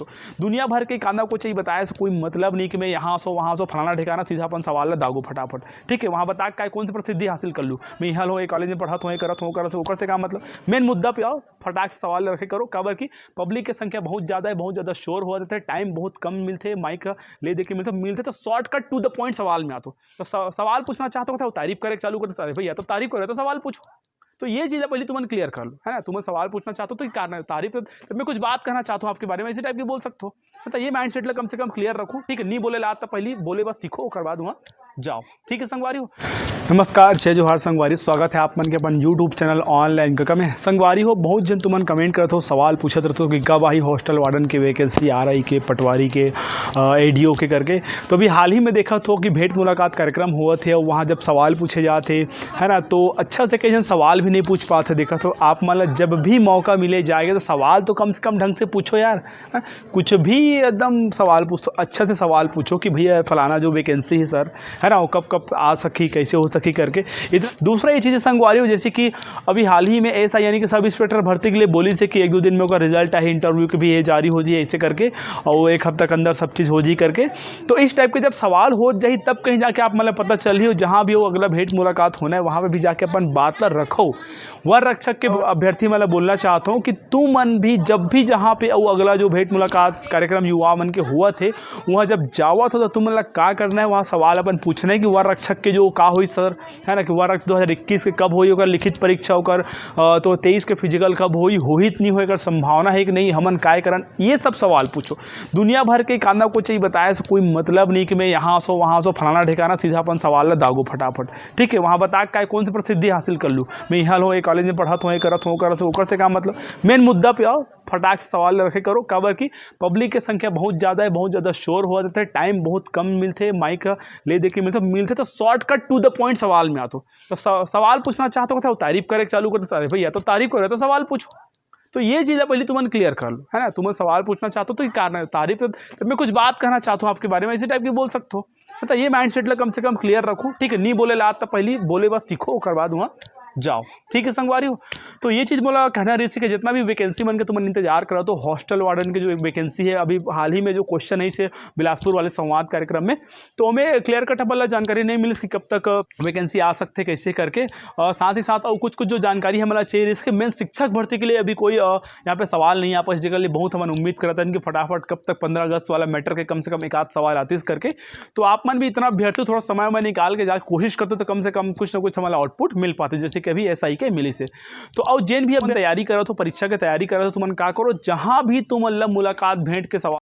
दोस्तों। दुनिया भर के कांदा को चाहिए बताया से कोई मतलब नहीं कि मैं यहाँ सो वहाँ सो फलाना ठिकाना सीधा अपन सवाल ला दागो फटाफट, ठीक है। वहाँ बता के कौन सी प्रसिद्धि हासिल कर लूँ, मैं यहाँ लो कॉलेज में पढ़त हूँ करत ओकर से का मतलब। मेन मुद्दा पे आओ, फटाक से सवाल रखे करो। काबर की पब्लिक की संख्या बहुत ज़्यादा है, बहुत ज़्यादा शोर हो जाते हैं, टाइम बहुत कम मिलते, माइक ले दे के मिलते तो शॉर्टकट टू द पॉइंट सवाल में आते। तो सवाल पूछना चाहते हो तारीफ करे चालू करते, अरे भैया तो तारीफ करे तो सवाल पूछो। तो ये चीज़ पहले तुम क्लियर कर लो, है ना। तुम्हें सवाल पूछना चाहते हो तो कारण है तारीफ, तो मैं कुछ बात कहना चाहता हूँ आपके बारे में, इसी टाइप की बोल सकते हो। मतलब ये माइंड सेट कम से कम क्लियर रखो, ठीक है। नहीं बोले ला तो पहले बोले बस सीखो, करवा दूंगा जाओ, ठीक है संगवारी हो। नमस्कार, जय जोहार संगवारी, स्वागत है आप मन के अपन यूट्यूब चैनल ऑनलाइन का में। संगवारी हो बहुत जन तुमन कमेंट करते हो, सवाल पूछत रहते हो कि कब आई हॉस्टल वार्डन के वैकेंसी आ रही के पटवारी के एडीओ के करके। तो अभी हाल ही में देखा तो कि भेंट मुलाकात कार्यक्रम हुआ थे और वहाँ जब सवाल पूछे जाते है ना, तो अच्छा से कई जन सवाल भी नहीं पूछ पाते। देखा तो आप मतलब जब भी मौका मिले जाएगा तो सवाल तो कम से कम ढंग से पूछो यार, है? कुछ भी एकदम सवाल पूछो, अच्छा से सवाल पूछो कि भैया फलाना जो वैकेंसी है सर, है ना, वो कब कब आ सकी, कैसे हो सकी करके। दूसरा ये चीज़ संगवारी हो, जैसे कि अभी हाल ही में ऐसा यानी कि सब इंस्पेक्टर भर्ती के लिए बोली से कि 1-2 दिन में उसका रिजल्ट है, इंटरव्यू के भी ये जारी हो जाए ऐसे करके, और वो 1 हफ्ते के अंदर सब चीज़ हो जी करके। तो इस टाइप के जब सवाल हो जाए तब कहीं जाके आप मतलब पता चल ही, जहाँ भी वो अगला भेंट मुलाकात होना है वहाँ पर भी जाके अपन बात पर रखो। वर रक्षक के अभ्यर्थी मतलब बोलना चाहता हूँ कि तू मन भी जब भी जहाँ पे वो अगला जो भेंट मुलाकात कार्यक्रम युवा मन के हुआ थे वहाँ जब जावा था तो तुम मतलब क्या करना है, वहाँ सवाल अपन पूछना है कि वर रक्षक के जो का हुई सर, है ना, कि वर रक्षक 2021 के कब हुई, होकर लिखित परीक्षा होकर तो 23 के फिजिकल कब हुई, होहित नहीं होकर संभावना है कि नहीं, हमन काय करन, ये सब सवाल पूछो। दुनिया भर के कांदा को चाहिए बताया से कोई मतलब नहीं कि मैं यहाँ सो वहाँ सो फलाना ठिकाना सीधा अपन सवाल ला दागो फटाफट, ठीक है। वहाँ बता के कौन सी प्रसिद्धि हासिल कर लूँ, मैं यहाँ लो कॉलेज में पढ़त हूँ करत ओकर से का मतलब। मेन मुद्दा पे आओ, फटाक से सवाल रखे करो। काबर की पब्लिक की संख्या बहुत ज़्यादा है, बहुत ज़्यादा शोर हो जाते हैं, टाइम बहुत कम मिलते, माइक ले दे के मिलते तो शॉर्टकट टू द पॉइंट सवाल में आते। तो सवाल पूछना चाहते हो तारीफ करे चालू करते, अरे भैया तो तारीफ करे तो सवाल पूछो। तो ये चीज़ पहले तुम क्लियर कर लो, है ना। तुम्हें सवाल पूछना चाहते हो तो कारण है तारीफ, तो मैं कुछ बात कहना चाहता हूँ आपके बारे में, इसी टाइप की बोल सकते हो। मतलब ये माइंड सेट कम से कम क्लियर रखो, ठीक है। नहीं बोले ला तो पहले बोले बस सीखो, करवा दूंगा जाओ, ठीक है संगवारी हो। तो ये चीज़ बोला कहना रही कि जितना भी वैकेंसी बन के तुम इंतजार करो, तो हॉस्टल वार्डन की जो वैकेंसी है अभी हाल ही में जो क्वेश्चन है इसे बिलासपुर वाले संवाद कार्यक्रम में, तो हमें क्लियर कट वाला जानकारी नहीं मिली कि कब तक वैकेंसी आ सकते कैसे करके। साथ ही साथ और कुछ जो जानकारी हमारा चाहिए इसके मेन शिक्षक भर्ती के लिए अभी कोई यहाँ पे सवाल नहीं आ पाए, इस जगह लिए बहुत हम उम्मीद करते हैं कि फटाफट कब तक 15 अगस्त वाला मैटर के कम से कम 1 आध सवाल आते इस करके। तो आप मन भी इतना अभ्यर्थी थोड़ा समय में निकाल के जाकर कोशिश करते तो कम से कम कुछ ना कुछ हमारा आउटपुट मिल पाते, जैसे कि अभी SI के मिली से। तो और जेन भी अपन तैयारी करो तो परीक्षा की तैयारी करो तो तुम क्या करो, जहां भी तुम मतलब मुलाकात भेंट के सवाल